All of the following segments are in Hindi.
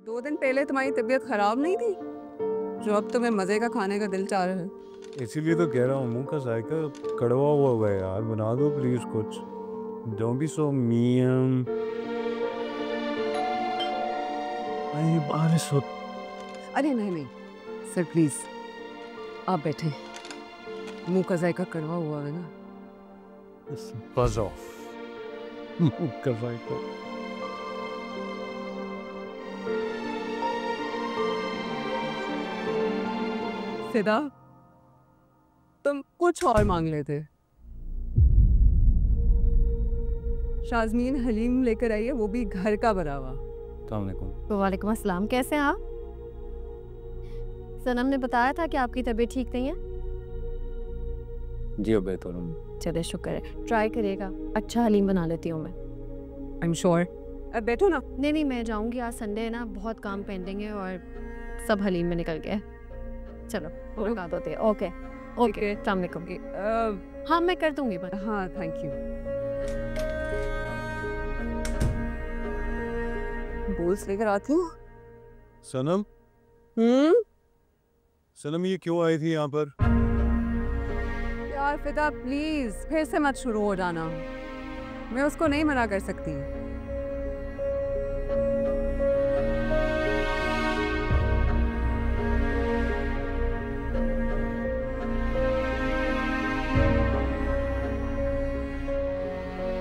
2 दिन पहले तुम्हारी तबीयत खराब नहीं थी जो अब तुम्हें मजे का खाने का दिल चाह रहा है? इसीलिए तो कह रहा हूँ, मुंह का जायका कड़वा हुआ है यार, बना दो प्लीज कुछ। Don't be so meme. बारिश हो। अरे नहीं नहीं सर प्लीज आप बैठे। मुंह का जायका कड़वा हुआ है ना। बज ऑफ। मुंह का जायका। फिदा तुम कुछ और मांग लेते। शाज़मीन हलीम लेकर आई है, वो भी घर का बना हुआ। वालेकुम अस्सलाम, कैसे हैं आप? सनम ने बताया था कि आपकी तबीयत ठीक नहीं है। जी अब बेहतर हूँ। चले शुक्र है, ट्राई करिएगा, अच्छा हलीम बना लेती हूँ मैं। I am sure. अब बैठो ना। नहीं नहीं मैं जाऊँगी, आज संडे है ना, बहुत काम पेंडिंग है और सब हलीम में निकल गया है। चलो मुलाकात होती है। ओके ओके अस्सलाम वालेकुम। हाँ मैं कर दूँगी बस। हाँ थैंक यू। बोल्स लेकर आती हूँ। सनम सनम ये क्यों आई थी यहाँ पर? यार फिदा प्लीज फिर से मत शुरू हो जाना, मैं उसको नहीं मना कर सकती।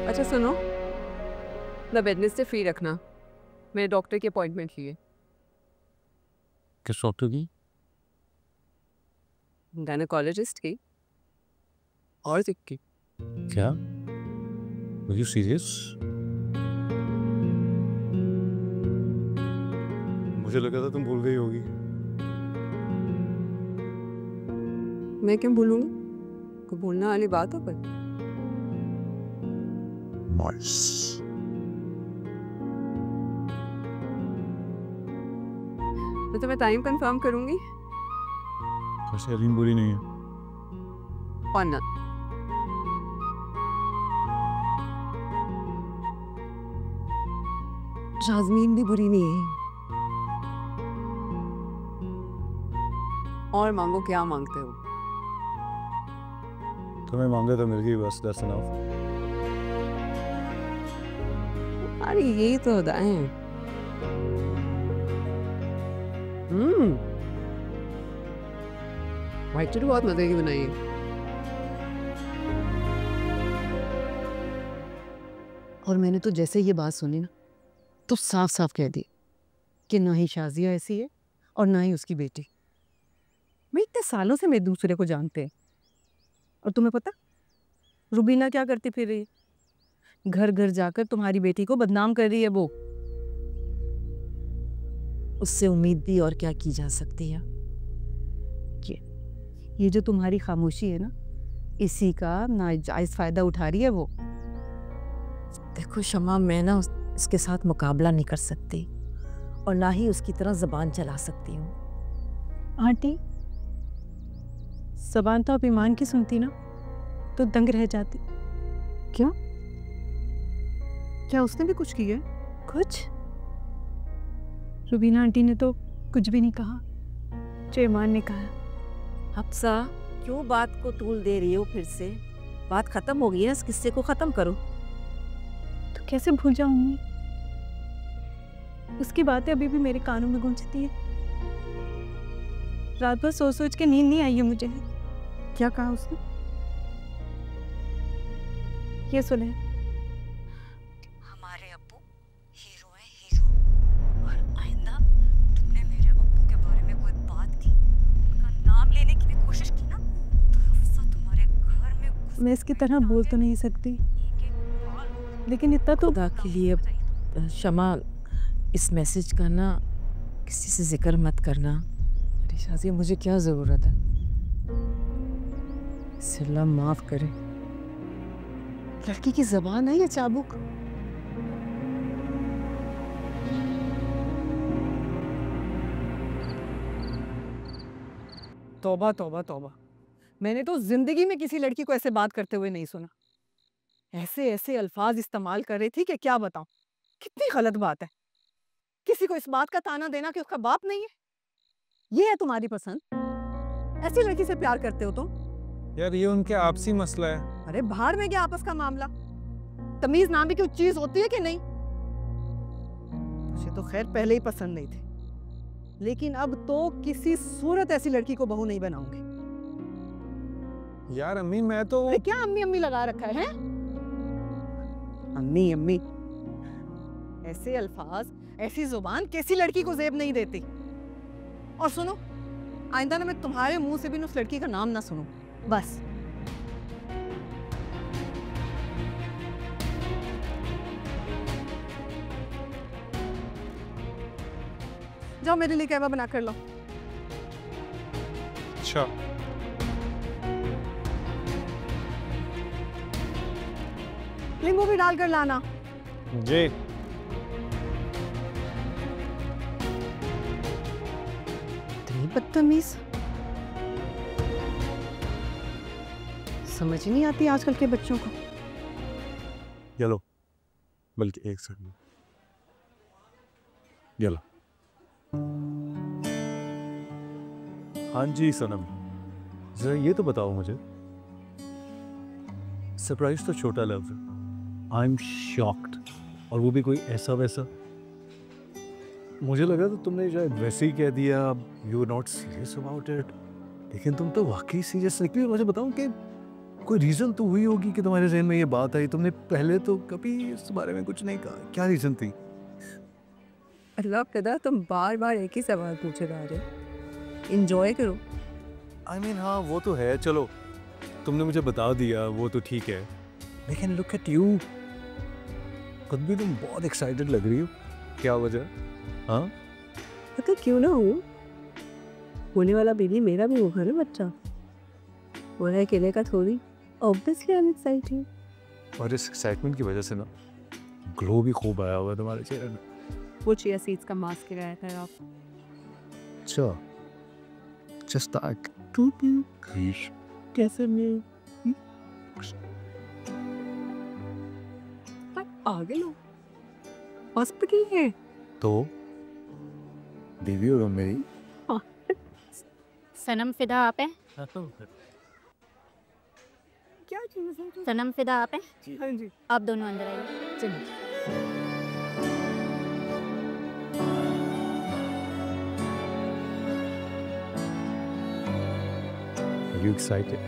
अच्छा सुनो ना, वेडनेसडे फ्री रखना, मेरे डॉक्टर की अपॉइंटमेंट लिए। किस डॉक्टर की? गायनेकोलॉजिस्ट की और सिक की। क्या? Are you serious? मुझे लगा था तुम भूल गई होगी। मैं क्यों भूलूंगी, कोई भूलने वाली बात हो पर। तो मैं टाइम कंफर्म करूंगी। वैसे हलीम बुरी नहीं है। और ना शाज़मीन भी बुरी नहीं है। और मांगो, क्या मांगते हो? तुम्हें मांगा तो मिल गई बस, that's enough। अरे यही तो होता है। व्हाइट चटनी बहुत मजे की बनाई है। और मैंने तो जैसे ये बात सुनी ना, तो साफ साफ कह दी कि ना ही शाजिया ऐसी है और ना ही उसकी बेटी। मैं इतने सालों से मैं एक दूसरे को जानते हैं। और तुम्हें पता रुबीना क्या करती फिर रही है? घर घर जाकर तुम्हारी बेटी को बदनाम कर रही है वो। उससे उम्मीद भी और क्या की जा सकती है? ये जो तुम्हारी खामोशी है ना, इसी का नाजायज फायदा उठा रही है वो। देखो शमा, मैं ना इसके साथ मुकाबला नहीं कर सकती और ना ही उसकी तरह ज़बान चला सकती हूँ। आंटी, ज़बान तो आप ईमान की सुनती ना तो दंग रह जाती। क्या क्या उसने भी कुछ किया? कुछ? रुबीना आंटी ने तो कुछ भी नहीं कहा जो ईमान ने कहा। हफ्सा, क्यों बात को तूल दे रही हो? फिर से बात खत्म हो गई है, इस किस्से को खत्म करो। तो कैसे भूल जाऊंगी? उसकी बातें अभी भी मेरे कानों में गूंजती है। रात भर सोच सोच के नींद नहीं आई है मुझे। क्या कहा उसने? ये सुने, हमारे अब्बू हीरो है, हीरो। और आइंदा तुमने मेरे अब्बू के बारे में कोई बात की, उनका नाम लेने की भी कोशिश की ना, तो हफ्सा तुम्हारे घर में मैं इसकी तरह बोल तो नहीं सकती, लेकिन इतना तो खुदा के लिए शमा, इस मैसेज का ना किसी से जिक्र मत करना। अरे शाज़िया, मुझे क्या ज़रूरत है? सिल्ला माफ़ करे। लड़की की ज़बान है या चाबुक? तौबा तौबा तौबा, मैंने तो जिंदगी में किसी लड़की को ऐसे बात करते हुए नहीं सुना। ऐसे ऐसे अल्फाज इस्तेमाल कर रही थी कि क्या बताऊं। कितनी गलत बात है। किसी को इस बात का ताना देना कि उसका बाप नहीं है, ये है तुम्हारी पसंद? ऐसी लड़की से प्यार करते हो तुम? यार ये उनके आपसी मसला है। अरे बाहर में क्या आपस का मामला? तमीज नाम की कोई चीज होती है कि नहीं? मुझे तो खैर पहले ही पसंद नहीं थे, लेकिन अब तो किसी सूरत ऐसी लड़की को बहू नहीं बनाऊंगी। यार अम्मी मैं तो अरे क्या अम्मी अम्मी लगा रखा है? अम्मी अम्मी ऐसे अल्फाज, ऐसी जुबान कैसी लड़की को जेब नहीं देती। और सुनो, आइंदा ना मैं तुम्हारे मुंह से भी उस लड़की का नाम ना सुनूं, बस। जाओ मेरे लिए कहवा बना कर लो। अच्छा नींबू भी डालकर लाना। जी। इतनी बदतमीज, समझ नहीं आती आजकल के बच्चों को। ये लो, बल्कि एक सेकंड, ये लो। हाँ जी सनम, जरा ये तो बताओ मुझे, सरप्राइज तो छोटा लफ्ज है, आई एम शॉक्ड, और वो भी कोई ऐसा वैसा। मुझे लगा तो तुमने शायद वैसे ही कह दिया, you are not serious about it, लेकिन तुम तो वाकई सीरियस निकली। मुझे बताओ कि कोई रीज़न तो हुई होगी कि तुम्हारे जहन में ये बात आई। तुमने पहले तो कभी इस बारे में कुछ नहीं कहा, क्या रीज़न थी? अल्लाह कदा तुम बार बार एक ही सवाल पूछे जा रहे हो। इंजॉय करो। आई मीन हाँ वो तो है, चलो तुमने मुझे बता दिया वो तो ठीक है, लेकिन लुक एट यू, खुद भी तुम बहुत एक्साइटेड लग रही हो, क्या वजह? हाँ पता क्यों ना हो, होने वाला बेबी मेरा भी होगा ना बच्चा, वो है अकेले का थोड़ी। Obviously I am excited. और इस एक्साइटमेंट की वजह से ना ग्लो भी खूब आया हुआ है तुम्हारे चेहरे में। वो चिया सीड्स का मास्क लगाया था आप। अच्छा जस्ट दैट कैसे मैं आगे लो, हॉस्पिटल है तो बेबी होगा मेरी। सनम फिदा आप है? क्या चीज़ है? सनम फिदा आप है? हाँ जी आप दोनों अंदर आइए। चलिए। Are you excited?